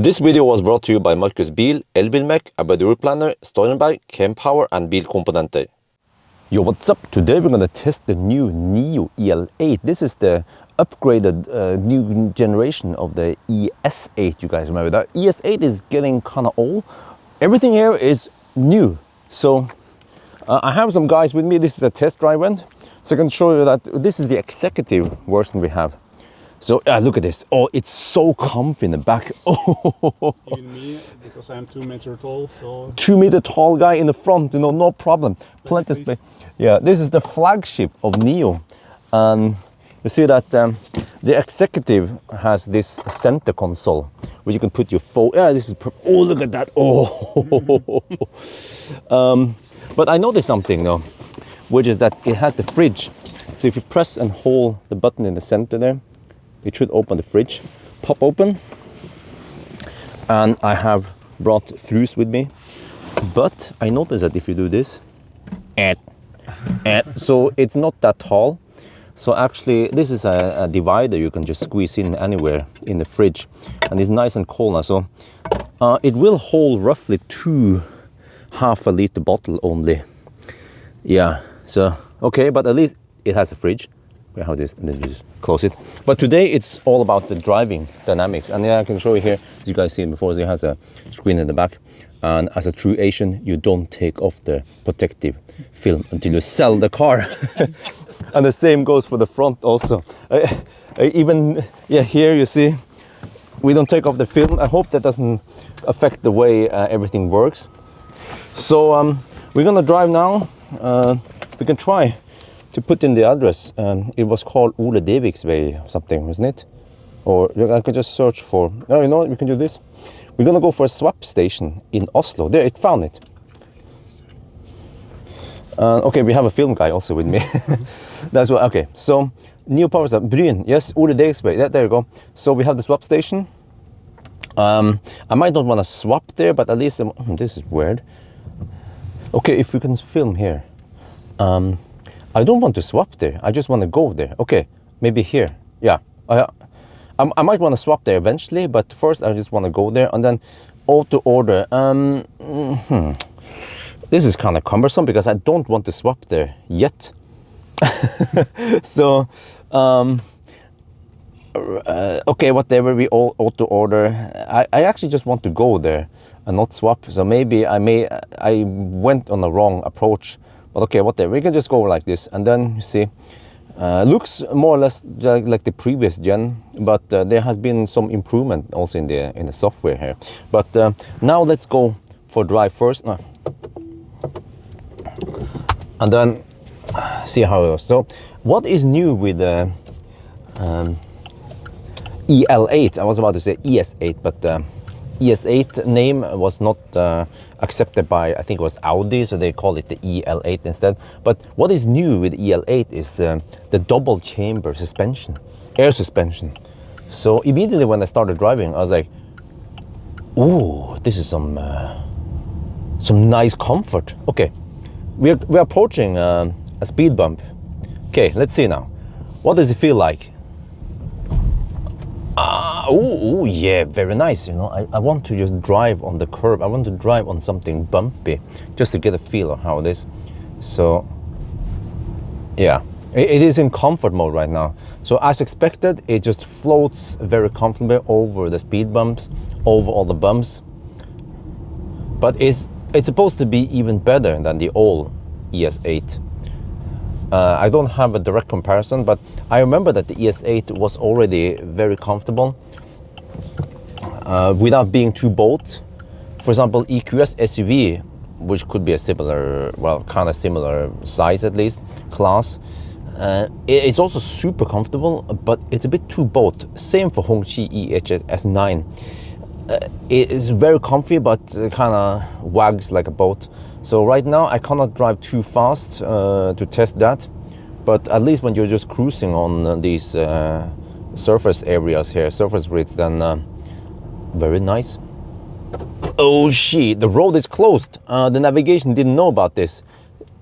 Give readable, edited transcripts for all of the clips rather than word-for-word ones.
This video was brought to you by Markus Bil, Elbilmek, ABRP, Stormberg, Kempower and Bilkomponenter. Yo, what's up? Today we're gonna test the new Nio EL8. This is the upgraded new generation of the ES8. You guys remember that? ES8 is getting kind of old. Everything here is new. So I have some guys with me. This is a test drive event. So I can show you that this is the executive version we have. So look at this. Oh, it's so comfy in the back. Oh. Even me, because I'm 2 meters tall, so 2 meter tall guy in the front, you know, no problem. Plenty of space. Yeah, this is the flagship of Nio. And you see that the executive has this center console where you can put your phone. Yeah, this is oh, look at that. Oh. But I noticed something though, which is that it has the fridge. So if you press and hold the button in the center there, it should open the fridge, pop open. And I have brought flues with me. But I noticed that if you do this, so it's not that tall. So actually, this is a divider you can just squeeze in anywhere in the fridge. And it's nice and cold now. So it will hold roughly 2 half-a liter bottle only. Yeah, so, okay, but at least it has a fridge. We have this, and then you just close it. But today it's all about the driving dynamics. And yeah, I can show you here, as you guys see before, it has a screen in the back. And as a true Asian, you don't take off the protective film until you sell the car. And the same goes for the front also. Even here you see, we don't take off the film. I hope that doesn't affect the way everything works. So we're gonna drive now. We can try to put in the address. It was called Ole Devik's Way or something, wasn't it? Or I could just search for, oh, you know what, we can do this. We're gonna go for a swap station in Oslo. There, it found it. Okay, we have a film guy also with me. That's what, okay. So, Nio Power Stop, Bjørn, yes, Ole Devik's Way, there you go. So we have the swap station. I might not wanna swap there, but at least, this is weird. Okay, if we can film here. I don't want to swap there. I just want to go there. Okay, maybe here. Yeah, I might want to swap there eventually, but first I just want to go there and then auto order. This is kind of cumbersome because I don't want to swap there yet. So, okay, whatever, we all auto order. I actually just want to go there and not swap. So maybe I went on the wrong approach. But okay, whatever, we can just go like this. And then you see, looks more or less like the previous gen, but there has been some improvement also in the software here. But now let's go for drive first. And then see how it goes. So what is new with the EL8? I was about to say ES8, but ES8 name was not accepted by, I think it was Audi, so they call it the EL8 instead. But what is new with EL8 is the double chamber suspension, air suspension. So immediately when I started driving, I was like, ooh, this is some nice comfort. Okay, we're approaching a speed bump. Okay, let's see now. What does it feel like? Oh yeah, very nice. You know, I want to just drive on the curb. I want to drive on something bumpy just to get a feel of how it is. So yeah, it is in comfort mode right now. So as expected, it just floats very comfortably over the speed bumps, over all the bumps. But it's supposed to be even better than the old ES8. I don't have a direct comparison, but I remember that the ES8 was already very comfortable without being too bold. For example, EQS SUV, which could be a similar, well, kind of similar size at least, class. It's also super comfortable, but it's a bit too bold. Same for Hongqi EHS9. It is very comfy, but kind of wags like a boat. So right now I cannot drive too fast to test that, but at least when you're just cruising on these surface areas here, surface grids, then very nice. Oh shit, the road is closed. The navigation didn't know about this.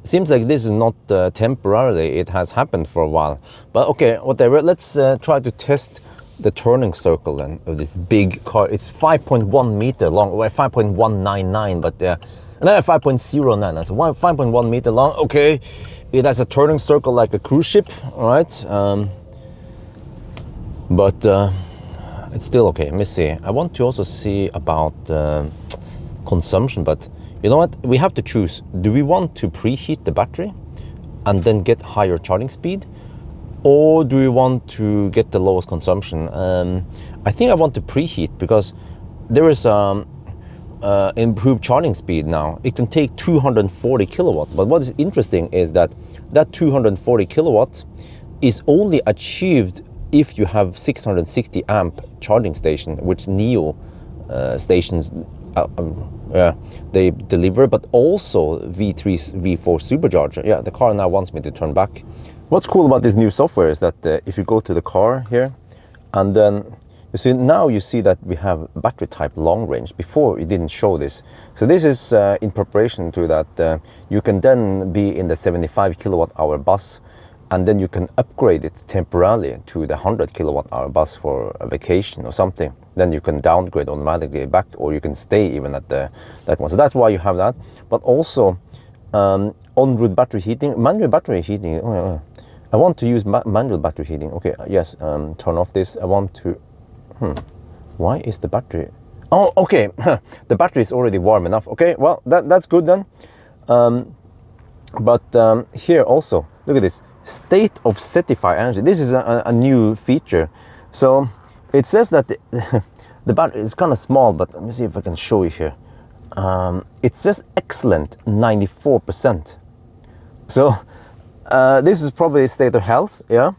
Seems like this is not temporarily, it has happened for a while. But okay, whatever, let's try to test the turning circle then of this big car. It's 5.1 meter long, well, 5.199, but no, 5.09. So 5.1 meter long. Okay, it has a turning circle like a cruise ship. All right, but it's still okay. Let me see. I want to also see about consumption, but you know what? We have to choose. Do we want to preheat the battery and then get higher charging speed? Or do we want to get the lowest consumption? I think I want to preheat because there is improved charging speed now. It can take 240 kilowatts. But what is interesting is that 240 kilowatts is only achieved if you have 660 amp charging station, which Nio stations they deliver, but also V3, V4 supercharger. Yeah, the car now wants me to turn back. What's cool about this new software is that if you go to the car here, and then you see now you see that we have battery type long range. Before it didn't show this. So this is in preparation to that you can then be in the 75 kilowatt hour bus, and then you can upgrade it temporarily to the 100 kilowatt hour bus for a vacation or something. Then you can downgrade automatically back, or you can stay even at that one. So that's why you have that. But also on-road battery heating, manual battery heating. I want to use manual battery heating. Okay, yes, turn off this. I want to, why is the battery? Oh, okay, the battery is already warm enough. Okay, well, that's good then. But here also, look at this, state of certified energy. This is a new feature. So it says that the battery is kind of small, but let me see if I can show you here. It says excellent 94%. So this is probably state of health, yeah,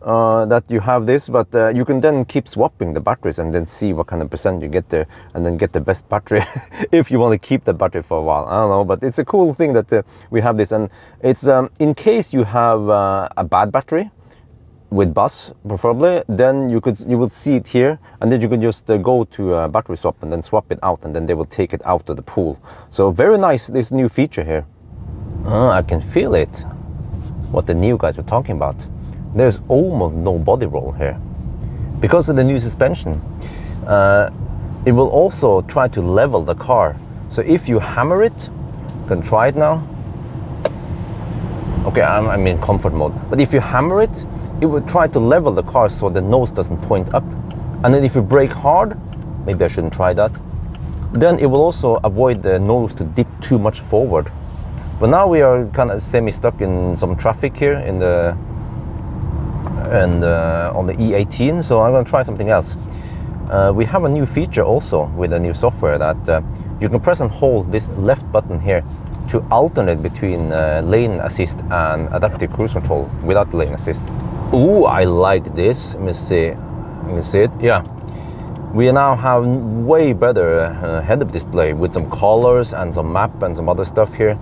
that you have this, but you can then keep swapping the batteries and then see what kind of percent you get there, and then get the best battery if you want to keep the battery for a while. I don't know, but it's a cool thing that we have this, and it's in case you have a bad battery with bus preferably, then you would see it here, and then you can just go to a battery swap and then swap it out, and then they will take it out of the pool. So very nice, this new feature here. I can feel it. What the new guys were talking about. There's almost no body roll here because of the new suspension. It will also try to level the car. So if you hammer it, you can try it now. Okay, I'm in comfort mode. But if you hammer it, it will try to level the car so the nose doesn't point up. And then if you brake hard, maybe I shouldn't try that, then it will also avoid the nose to dip too much forward. But now we are kind of semi-stuck in some traffic here on the E18, so I'm going to try something else. We have a new feature also with the new software that you can press and hold this left button here to alternate between lane assist and adaptive cruise control without lane assist. Ooh, I like this. Let me see. Let me see it. Yeah. We now have way better head-up display with some colors and some map and some other stuff here.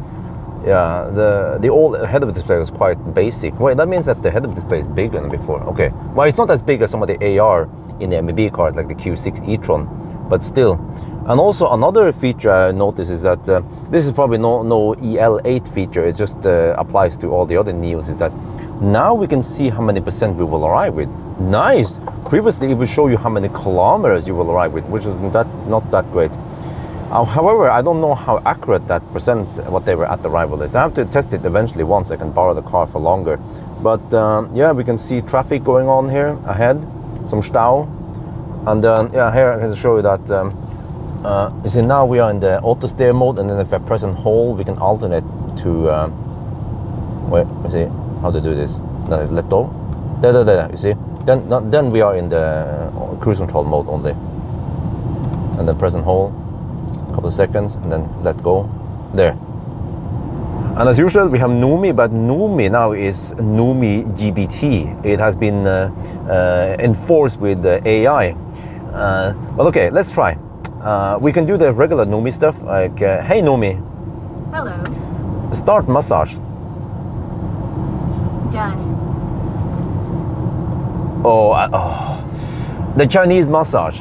Yeah, the old head-up display was quite basic. Wait, that means that the head-up display is bigger than before. Okay, well, it's not as big as some of the AR in the MEB cars like the Q6 e-tron, but still. And also another feature I noticed is that this is probably no EL8 feature. It just applies to all the other Nios. Is that now we can see how many percent we will arrive with. Nice. Previously, it would show you how many kilometers you will arrive with, which is not that great. However, I don't know how accurate that percent, whatever, at arrival is. I have to test it eventually once I can borrow the car for longer. But yeah, we can see traffic going on here ahead, some stau. And then, yeah, here I can show you that, you see now we are in the auto steer mode, and then if I press and hold, we can alternate to, wait, let's see how to do this. No, let go. There, you see? Then we are in the cruise control mode only. And then press and hold. Couple of seconds and then let go. There. And as usual, we have Nomi, but Nomi now is Nomi GBT. It has been enforced with AI. But okay, let's try. We can do the regular Nomi stuff, like, hey Nomi. Hello. Start massage. Done. Oh, the Chinese massage.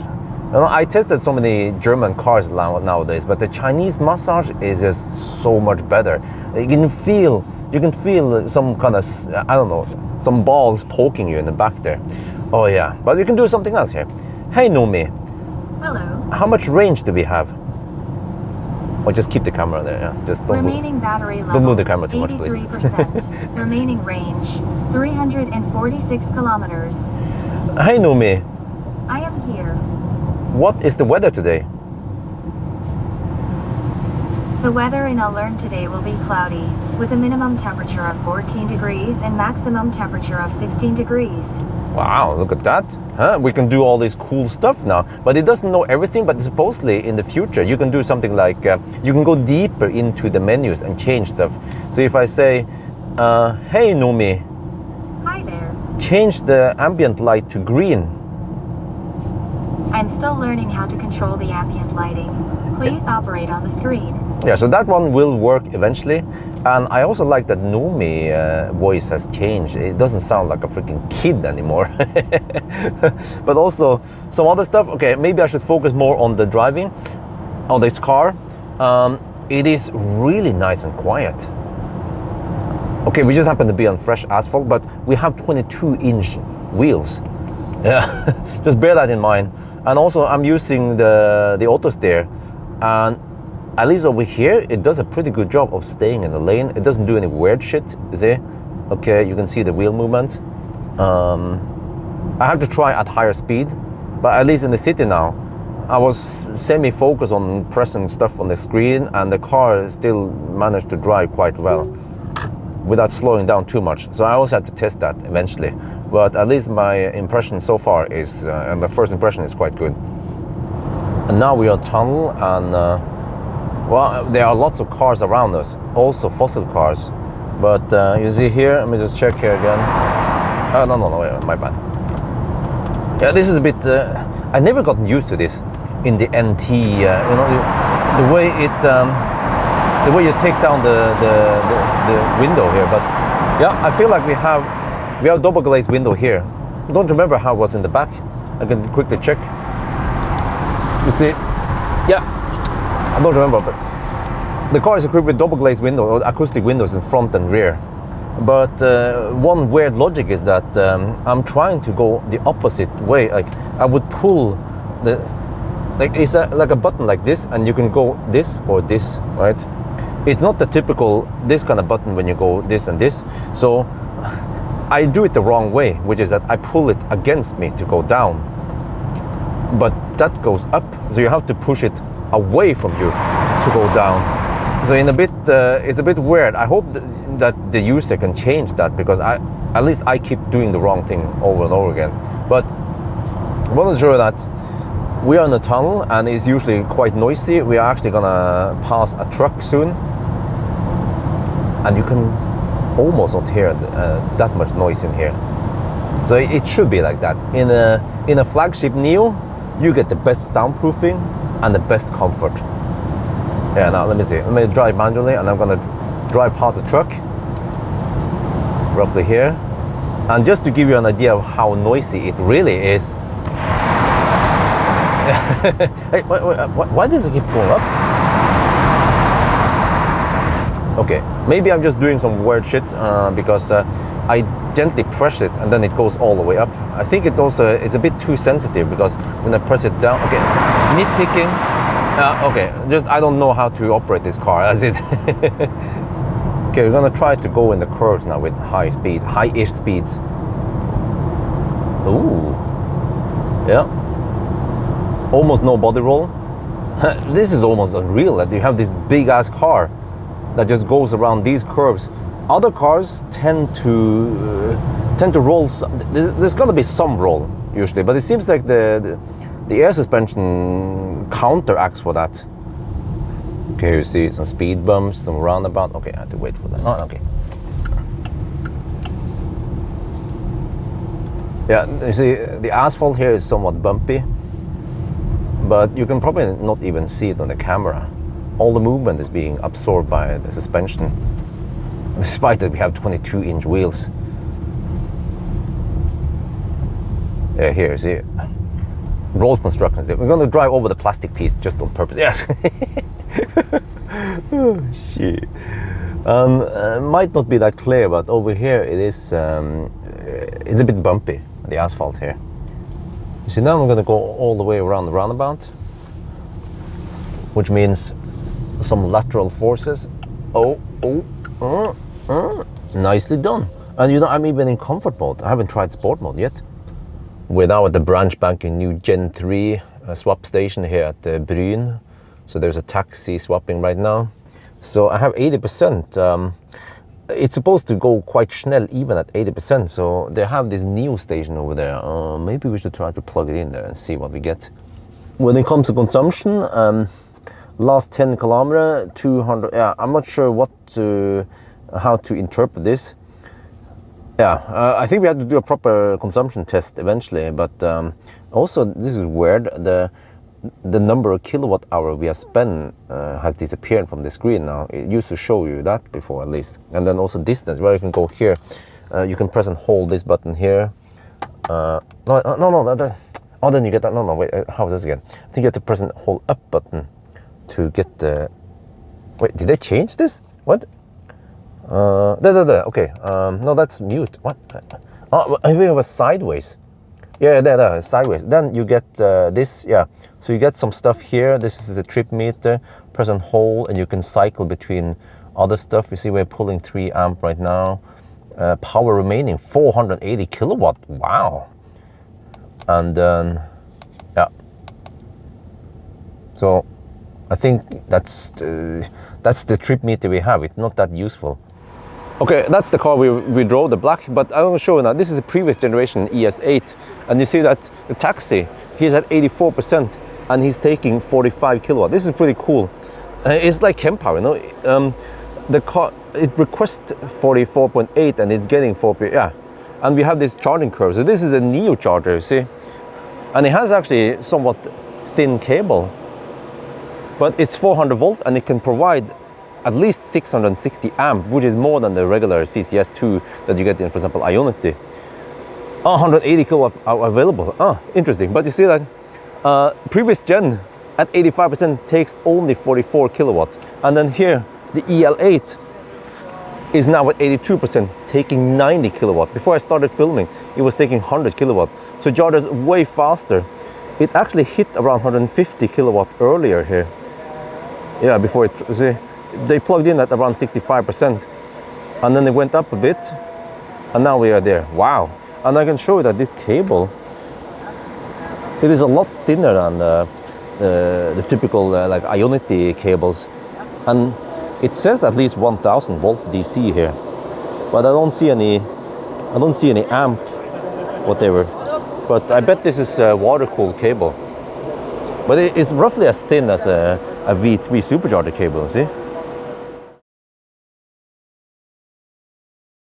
I tested so many German cars nowadays, but the Chinese massage is just so much better. You can feel some kind of, I don't know, some balls poking you in the back there. Oh yeah, but we can do something else here. Hey Nomi, Hello. how much range do we have? Or just keep the camera there, yeah. Just don't Remaining battery level. Don't move the camera too much, please. 83%. Remaining range 346 kilometers. Hey Nomi, I am here. what is the weather today? The weather in Elbilmek today will be cloudy, with a minimum temperature of 14 degrees and maximum temperature of 16 degrees. Wow, look at that. Huh? We can do all this cool stuff now, but it doesn't know everything, but supposedly in the future you can do something like, you can go deeper into the menus and change stuff. So if I say, hey Nomi, Hi there. change the ambient light to green. I'm still learning how to control the ambient lighting. Please operate on the screen. Yeah, so that one will work eventually. And I also like that Nomi voice has changed. It doesn't sound like a freaking kid anymore. But also some other stuff. Okay, maybe I should focus more on the driving on this car. It is really nice and quiet. Okay, we just happen to be on fresh asphalt, but we have 22-inch wheels. Yeah, just bear that in mind. And also I'm using the auto steer, and at least over here, it does a pretty good job of staying in the lane. It doesn't do any weird shit, you see? Okay, you can see the wheel movements. I have to try at higher speed, but at least in the city now, I was semi-focused on pressing stuff on the screen, and the car still managed to drive quite well without slowing down too much. So I also have to test that eventually. But at least my impression so far is, and my first impression is quite good. And now we are tunnel, and well, there are lots of cars around us, also fossil cars. But you see here, let me just check here again. Oh, no, wait, my bad. Yeah, this is a bit, I never gotten used to this in the NT, you know, the way it, the way you take down the window here. But yeah, I feel like we have double glazed window here. I don't remember how it was in the back. I can quickly check. You see, yeah, I don't remember, but the car is equipped with double glazed window or acoustic windows in front and rear. But one weird logic is that I'm trying to go the opposite way. Like I would pull the, like it's like a button like this, and you can go this or this, right? It's not the typical this kind of button when you go this and this. So I do it the wrong way, which is that I pull it against me to go down, but that goes up. So you have to push it away from you to go down. So in a bit, it's a bit weird. I hope that the user can change that, because at least I keep doing the wrong thing over and over again. But I want to show you that we are in a tunnel, and it's usually quite noisy. We are actually gonna pass a truck soon, and you can almost not hear that much noise in here. So it should be like that. In a flagship Nio, you get the best soundproofing and the best comfort. Yeah, now let me see. Let me drive manually, and I'm gonna drive past the truck, roughly here. And just to give you an idea of how noisy it really is. Hey, why does it keep going up? Okay, maybe I'm just doing some weird shit because I gently press it and then it goes all the way up. I think it's a bit too sensitive, because when I press it down, okay, nitpicking. Okay, just I don't know how to operate this car. That's it. Okay, we're gonna try to go in the curves now with high-ish speeds. Ooh, yeah. Almost no body roll. This is almost unreal that you have this big ass car that just goes around these curves. Other cars tend to roll. There's gonna be some roll usually, but it seems like the air suspension counteracts for that. Okay, you see some speed bumps, some roundabout. Okay, I have to wait for that. Oh, okay. Yeah, you see the asphalt here is somewhat bumpy, but you can probably not even see it on the camera. All the movement is being absorbed by the suspension, despite that we have 22-inch wheels. Yeah, here, see, road construction. We're going to drive over the plastic piece just on purpose. Yes. Oh, shit. Might not be that clear, but over here it is. It's a bit bumpy. the asphalt here. You see, now I'm going to go all the way around the roundabout, which means some lateral forces. Nicely done. And you know, I'm even in comfort mode. I haven't tried sport mode yet. We're now at the brand spanking new Gen 3 swap station here at Bjørn. So there's a taxi swapping right now. So I have 80%. It's supposed to go quite schnell even at 80%. So they have this Nio station over there. Maybe we should try to plug it in there and see what we get. When it comes to consumption, last 10 kilometer, 200. Yeah, I'm not sure how to interpret this. Yeah, I think we have to do a proper consumption test eventually. But also, this is weird. The number of kilowatt hour we have spent has disappeared from the screen now. It used to show you that before, at least. And then also distance, where you can go here. You can press and hold this button here. No. Oh, then you get that. No, wait. How is this again? I think you have to press and hold up button to get the. Wait, did they change this? What? There. Okay. No, that's mute. What? Oh, I think it was sideways. Yeah, there, sideways. Then you get this, yeah. So you get some stuff here. This is the trip meter. Press and hold, and you can cycle between other stuff. You see we're pulling 3 amp right now. Power remaining 480 kilowatt. Wow. And then, yeah. So I think that's the trip meter we have. It's not that useful. Okay, that's the car we drove, the black, but I want to show you now, this is a previous generation ES8, and you see that the taxi, he's at 84%, and he's taking 45 kilowatt. This is pretty cool. It's like Kempower, you know? The car, it requests 44.8, and it's getting 4, yeah. And we have this charging curve, so this is the Nio charger, you see? And it has actually somewhat thin cable, but it's 400 volt, and it can provide at least 660 amp, which is more than the regular CCS2 that you get in, for example, Ioniq. 180 kilowatt are available. Interesting. But you see that previous gen at 85% takes only 44 kilowatt. And then here, the EL8 is now at 82%, taking 90 kilowatt. Before I started filming, it was taking 100 kilowatt. So chargers way faster. It actually hit around 150 kilowatt earlier here. Yeah, before it, see, they plugged in at around 65%, and then they went up a bit, and now we are there. Wow. And I can show you that this cable, it is a lot thinner than the typical like Ioniq cables, and it says at least 1000 volt DC here, but I don't see any amp whatever, but I bet this is a water-cooled cable. But it's roughly as thin as a V3 supercharger cable, see?